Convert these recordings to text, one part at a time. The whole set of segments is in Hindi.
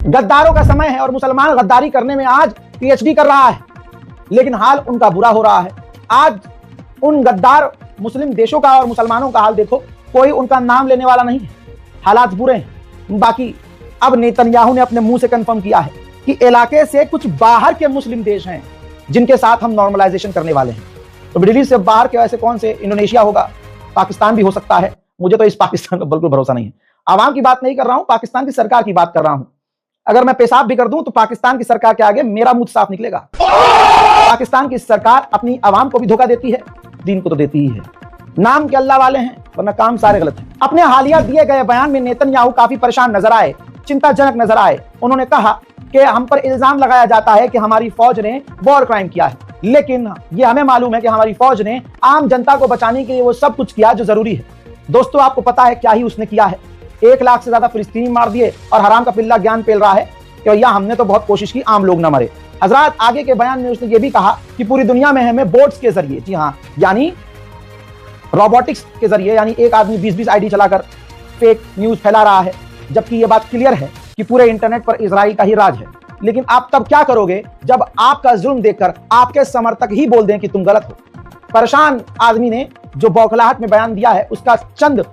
गद्दारों का समय है और मुसलमान गद्दारी करने में आज पीएचडी कर रहा है, लेकिन हाल उनका बुरा हो रहा है। आज उन गद्दार मुस्लिम देशों का और मुसलमानों का हाल देखो, कोई उनका नाम लेने वाला नहीं है। हालात बुरे हैं। बाकी अब नेतन्याहू ने अपने मुंह से कंफर्म किया है कि इलाके से कुछ बाहर के मुस्लिम देश हैं जिनके साथ हम नॉर्मलाइजेशन करने वाले हैं। तो मिडिल ईस्ट से बाहर के ऐसे कौन से? इंडोनेशिया होगा, पाकिस्तान भी हो सकता है। मुझे तो इस पाकिस्तान पर बिल्कुल भरोसा नहीं है। आवाम की बात नहीं कर रहा हूं, पाकिस्तान की सरकार की बात कर रहा हूं। अगर मैं पेशाब भी कर दूं तो पाकिस्तान की सरकार के आगे मेरा मुंह साफ निकलेगा। पाकिस्तान की सरकार अपनी आवाम को भी धोखा देती है, दीन को तो देती ही है। नाम के अल्लाह वाले हैं वरना काम सारे गलत हैं। अपने हालिया दिए गए बयान में नेतन्याहू काफी परेशान नजर आए, चिंताजनक नजर आए। उन्होंने कहा कि हम पर इल्जाम लगाया जाता है कि हमारी फौज ने वॉर क्राइम किया है, लेकिन ये हमें मालूम है कि हमारी फौज ने आम जनता को बचाने के लिए वो सब कुछ किया जो जरूरी है। दोस्तों, आपको पता है क्या ही उसने किया है? 1 लाख से ज्यादा फिलिस्तीनी मार दिए और हराम का पिल्ला ज्ञान पेल रहा है कि भैया हमने तो बहुत कोशिश की, आम लोग ना मरे। हजरात, आगे के बयान में उसने ये भी कहा कि पूरी दुनिया में हमें बोट्स के जरिए, जी हाँ, यानी रोबोटिक्स के जरिए, यानी एक आदमी 20-20 आईडी चलाकर फेक न्यूज फैला रहा है, जबकि ये बात क्लियर है कि पूरे इंटरनेट पर इजराइल का ही राज है। लेकिन आप तब क्या करोगे जब आपका जुल्म देखकर आपके समर्थक ही बोल दें कि तुम गलत हो? परेशान आदमी ने जो बौखलाहट में बयान दिया है उसका चंद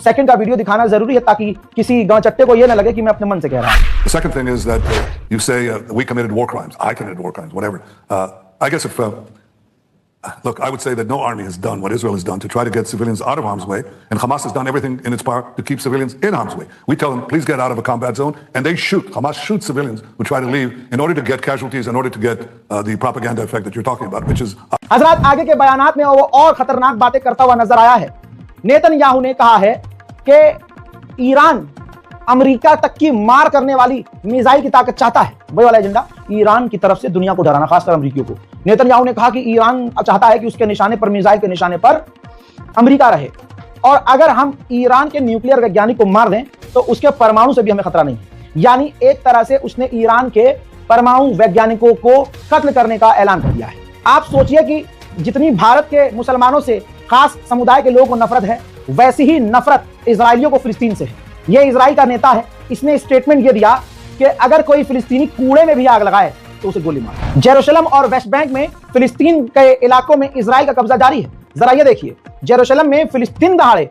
सेकंड का वीडियो दिखाना जरूरी है ताकि किसी गांवचट्टे को यह ना लगे कि मैं अपने मन से कह रहा हूं। The second thing is that you say we committed war crimes, I committed war crimes, whatever. I guess if look, I would say that no army has done what Israel has done to try to get civilians out of harm's way, and Hamas has done everything in its power to keep civilians in harm's way. We tell them, please get out of a combat zone, and they shoot. Hamas shoots civilians who try to leave in order to get casualties, in order to get the propaganda effect that you're talking about, which is... हजरात, आगे के बयानात में वो और खतरनाक बातें करता हुआ नजर आया है। नेतन्याहू ने कहा है कि ईरान अमेरिका तक की मार करने वाली मिसाइल की ताकत चाहता है। वही वाला एजेंडा, ईरान की तरफ से दुनिया को डराना, खासकर अमेरिकियों को। नेतन्याहू ने कहा कि ईरान चाहता है कि उसके निशाने पर, मिसाइल के निशाने पर अमेरिका रहे, और अगर हम ईरान के न्यूक्लियर वैज्ञानिक को मार दें तो उसके परमाणु से भी हमें खतरा नहीं है। यानी एक तरह से उसने ईरान के परमाणु वैज्ञानिकों को कत्ल करने का ऐलान कर दिया है। आप सोचिए कि जितनी भारत के मुसलमानों से, खास समुदाय के लोगों को नफरत है, वैसी ही नफरत इजराइलियों को फिलिस्तीन से है। ये इजराइल का नेता है, इसने स्टेटमेंट ये दिया कि अगर कोई फिलिस्तीनी कूड़े में भी आग लगाए तो उसे गोली मार। जेरूशलम और वेस्ट बैंक में फिलिस्तीन के इलाकों में इजराइल का कब्जा जारी है। जरा ये देखिए, जेरूशलम में फिलिस्तीन दहाड़े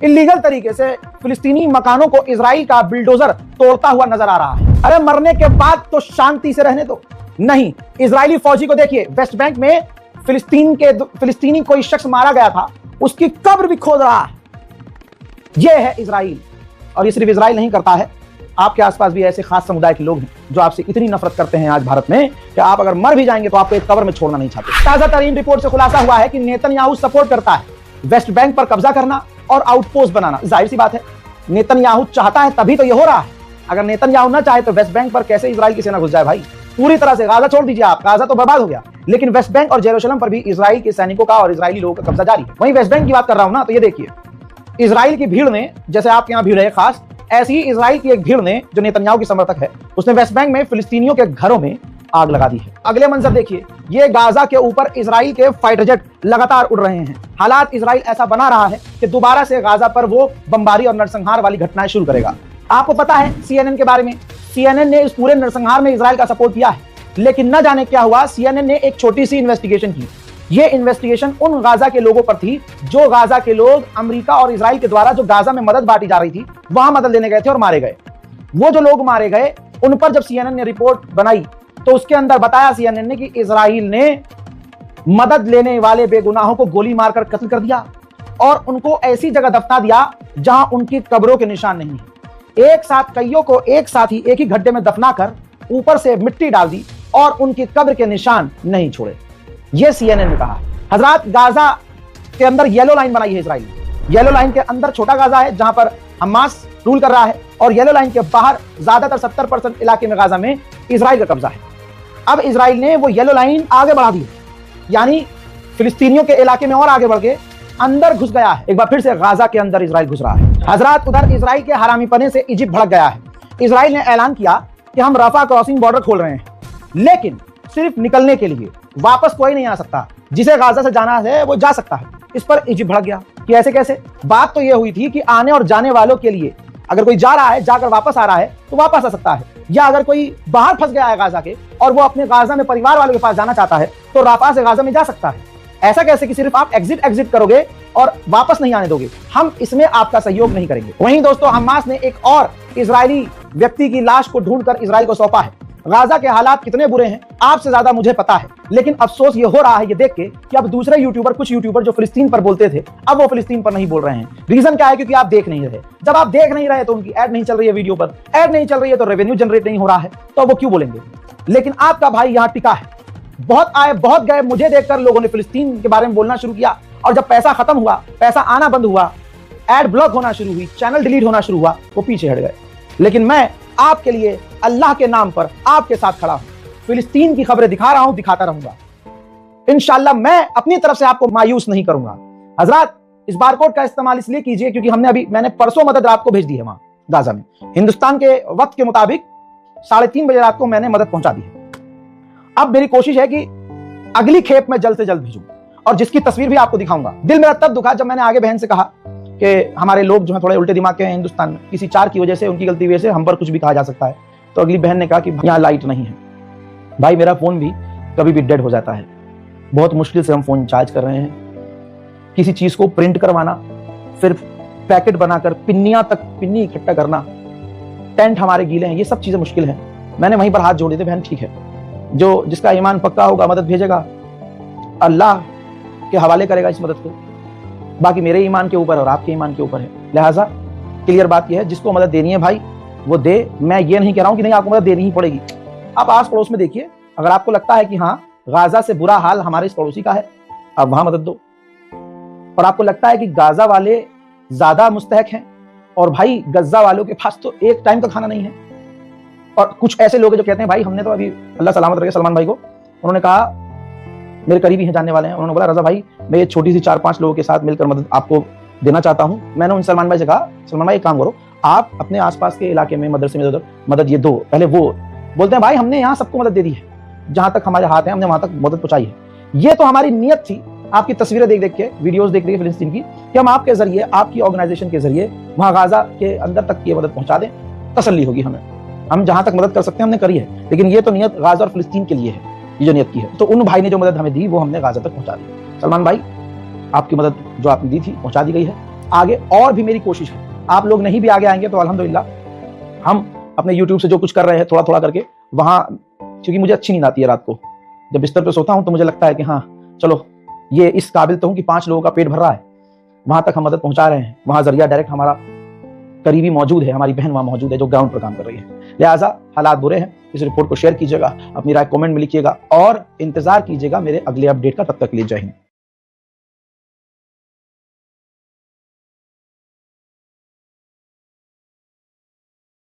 इलीगल तरीके से फिलिस्तीनी मकानों को इजराइल का बिल्डोजर तोड़ता हुआ नजर आ रहा है। अरे मरने के बाद तो शांति से रहने दो। नहीं, इजरायली फौजी को देखिए, वेस्ट बैंक में फिलिस्तीनी कोई शख्स मारा गया था, उसकी कब्र भी खोद रहा है। यह है इजराइल। और ये सिर्फ इजराइल नहीं करता है, आपके आसपास भी ऐसे खास समुदाय के लोग हैं जो आपसे इतनी नफरत करते हैं आज भारत में कि आप अगर मर भी जाएंगे तो आपको एक कब्र में छोड़ना नहीं चाहते। ताजा तरीन रिपोर्ट से खुलासा हुआ है कि नेतन्याहू सपोर्ट करता है वेस्ट बैंक पर कब्जा करना और आउटपोस्ट बनाना। जाहिर सी बात है, नेतन्याहू चाहता है तभी तो ये हो रहा है। अगर नेतन्याहू ना चाहे तो वेस्ट बैंक पर कैसे इजराइल की सेना घुस जाए भाई? पूरी तरह से गाजा छोड़ दीजिए आप, गाजा तो बर्बाद हो गया, लेकिन वेस्ट बैंक और जेरूशलम पर भी इजराइल के सैनिकों का और इजरायली लोगों का कब्जा जारी है। वहीं वेस्ट बैंक की बात कर रहा हूं ना, तो ये देखिए, इजराइल की भीड़ ने, जैसे आपके यहाँ भीड़ है खास, ऐसी ही इजराइल की एक भीड़ ने, जो नेतन्याहू की समर्थक है, उसने वेस्ट बैंक में फिलिस्तीनियों के घरों में आग लगा दी है। अगले मंजर देखिए, ये गाजा के ऊपर इजराइल के फाइटर जेट लगातार उड़ रहे हैं। हालात इजराइल ऐसा बना रहा है कि दोबारा से गाजा पर वो बमबारी और नरसंहार वाली घटनाएं शुरू करेगा। आपको पता है CNN के बारे में, CNN ने इस पूरे नरसंहार में इजराइल का सपोर्ट किया है, लेकिन न जाने क्या हुआ, CNN ने एक छोटी सी इन्वेस्टिगेशन की। ये इन्वेस्टिगेशन उन गाजा के लोगों पर थी जो गाजा के लोग अमेरिका और इजराइल के द्वारा जो गाजा में मदद बांटी जा रही थी वहां मदद लेने गए थे और मारे गए। वो जो लोग मारे गए उन पर जब CNN ने रिपोर्ट बनाई तो उसके अंदर बताया CNN ने कि इजराइल ने मदद लेने वाले बेगुनाहों को गोली मारकर कत्ल कर दिया और उनको ऐसी जगह दफना दिया जहां उनकी कब्रों के निशान नहीं है। एक साथ कईयों को एक साथ ही एक ही गड्ढे में दफना कर ऊपर से मिट्टी डाल दी और उनकी कब्र के निशान नहीं छोड़े। यह CNN ने कहा। हजरात, गाजा के अंदर येलो लाइन बनाई है इजराइल ने। येलो लाइन के अंदर छोटा गाजा है जहां पर हमास रूल कर रहा है, और येलो लाइन के बाहर ज्यादातर 70% इलाके में गाजा में इजराइल का कब्जा है। अब इजराइल ने वो येलो लाइन आगे बढ़ा दी है, यानी फिलिस्तीनियों के इलाके में और आगे बढ़ के अंदर घुस गया है। एक बार फिर से गाजा के अंदर इजराइल घुस रहा है। हजरात, उधर इजराइल के हरामीपने से इजिप्ट भड़क गया है। इजराइल ने ऐलान किया कि हम रफा क्रॉसिंग बॉर्डर खोल रहे हैं, लेकिन सिर्फ निकलने के लिए, वापस कोई नहीं आ सकता। जिसे गाजा से जाना है वो जा सकता है। इस पर इजिप्ट भड़क गया कि ऐसे कैसे? बात तो यह हुई थी कि आने और जाने वालों के लिए अगर कोई जा रहा है, जाकर वापस आ रहा है तो वापस आ सकता है, या अगर कोई बाहर फंस गया है गाजा के और वो अपने गाजा में परिवार वालों के पास जाना चाहता है तो राफा से गाजा में जा सकता है। ऐसा कैसे कि सिर्फ आप एग्जिट करोगे और वापस नहीं आने दोगे? हम इसमें आपका सहयोग नहीं करेंगे। वहीं दोस्तों, हमास ने एक और इजरायली व्यक्ति की लाश को ढूंढकर इजराइल को सौंपा है। गाजा के हालात कितने बुरे हैं आपसे ज्यादा मुझे पता है, लेकिन अफसोस ये हो रहा है ये देख के कि अब दूसरे यूट्यूबर, कुछ यूट्यूबर जो फिलिस्तीन पर बोलते थे, अब वो फिलिस्तीन पर नहीं बोल रहे हैं। रीजन क्या है? क्योंकि आप देख नहीं रहे। जब आप देख नहीं रहे तो उनकी ऐड नहीं चल रही है, वीडियो पर ऐड नहीं चल रही है तो रेवेन्यू जनरेट नहीं हो रहा है, तो वो क्यों बोलेंगे? लेकिन आपका भाई यहाँ टिका है। बहुत आए बहुत गए, मुझे देखकर लोगों ने फिलिस्तीन के बारे में बोलना शुरू किया, और जब पैसा खत्म हुआ, पैसा आना बंद हुआ, एड ब्लॉक होना शुरू हुई, चैनल डिलीट होना शुरू हुआ, वो पीछे हट गए। लेकिन मैं आपके लिए अल्लाह के नाम पर आपके साथ खड़ा हूं, फिलिस्तीन की खबरें दिखा रहा हूं, दिखाता रहूंगा। इंशाल्लाह मैं अपनी तरफ से आपको मायूस नहीं करूंगा। हजरात, इस बारकोड का इस्तेमाल इसलिए कीजिए क्योंकि मैंने परसों मदद रात को भेज दी है वहां गाजा में। हिंदुस्तान के वक्त के मुताबिक 3:30 बजे रात को मैंने मदद पहुंचा दी है। अब मेरी कोशिश है कि अगली खेप में जल्द से जल्द भेजूं, और जिसकी तस्वीर भी आपको दिखाऊंगा। दिल मेरा तब दुखा जब मैंने आगे बहन से कहा कि हमारे लोग जो है थोड़े उल्टे दिमाग के हैं हिंदुस्तान में, किसी चार की वजह से, उनकी गलती की वजह से हम पर कुछ भी कहा जा सकता है। तो अगली बहन ने कहा कि यहाँ लाइट नहीं है। भाई, मेरा फोन भी कभी भी डेड हो जाता है, बहुत मुश्किल से हम फोन चार्ज कर रहे हैं। किसी चीज को प्रिंट करवाना, फिर पैकेट बनाकर पिन्नी इकट्ठा करना, टेंट हमारे गीले हैं, ये सब चीजें मुश्किल हैं। मैंने वहीं पर हाथ जोड़े थे, बहन ठीक है, जो जिसका ईमान पक्का होगा मदद भेजेगा, अल्लाह के हवाले करेगा इस मदद को। बाकी मेरे ईमान के ऊपर और आपके ईमान के ऊपर है। लिहाजा क्लियर बात यह है, जिसको मदद देनी है भाई वो दे। मैं ये नहीं कह रहा हूं कि नहीं आपको मदद देनी ही पड़ेगी। आप आस पड़ोस में देखिए, अगर आपको लगता है कि हाँ गाजा से बुरा हाल हमारे इस पड़ोसी का है, आप वहां मदद दो। और आपको लगता है कि गाजा वाले ज्यादा मुस्तहक हैं, और भाई गज्जा वालों के पास तो एक टाइम का खाना नहीं है। और कुछ ऐसे लोग हैं जो कहते हैं भाई हमने तो अभी, अल्लाह सलामत रखे सलमान भाई को, उन्होंने कहा, मेरे करीबी हैं, जानने वाले हैं, उन्होंने बोला रजा भाई मैं ये छोटी सी 4-5 लोगों के साथ मिलकर मदद आपको देना चाहता हूं। मैंने उन सलमान भाई से कहा, सलमान भाई एक काम करो, आप अपने आसपास के इलाके में मदरसे में उधर मदद ये दो। पहले वो बोलते हैं भाई हमने यहाँ सबको मदद दे दी है, जहां तक हमारे हाथ है हमने वहां तक मदद पहुंचाई है। ये तो हमारी नीयत थी, आपकी तस्वीरें देख देख के, वीडियोस देख देख फिलिस्तीन की, कि हम आपके जरिए, आपकी ऑर्गेनाइजेशन के जरिए वहां गाजा के अंदर तक की मदद पहुंचा दें, तसल्ली होगी हमें। हम जहां तक मदद कर सकते हैं हमने करी है, लेकिन ये तो नियत गाजा और फिलिस्तीन के लिए है, ये जो नियत की है। तो उन भाई ने जो मदद हमें दी वो हमने गाजा तक पहुंचा दी। सलमान भाई, आपकी मदद जो आपने दी थी पहुंचा दी गई है। आगे और भी मेरी कोशिश है, आप लोग नहीं भी आगे आएंगे तो अल्हम्दुलिल्लाह हम अपने यूट्यूब से जो कुछ कर रहे हैं थोड़ा थोड़ा करके वहां, क्योंकि मुझे अच्छी नींद आती है रात को, जब बिस्तर पे सोता हूं तो मुझे लगता है कि हाँ चलो ये इस काबिल तो हूं कि 5 लोगों का पेट भर रहा है, वहां तक हम मदद पहुंचा रहे हैं। वहां जरिया डायरेक्ट हमारा करीबी मौजूद है, हमारी बहन वहां मौजूद है जो ग्राउंड पर काम कर रही है। लिहाजा हालात बुरे हैं, इस रिपोर्ट को शेयर कीजिएगा, अपनी राय कमेंट में लिखिएगा और इंतजार कीजिएगा मेरे अगले अपडेट का। तब तक के लिए जय हिंद।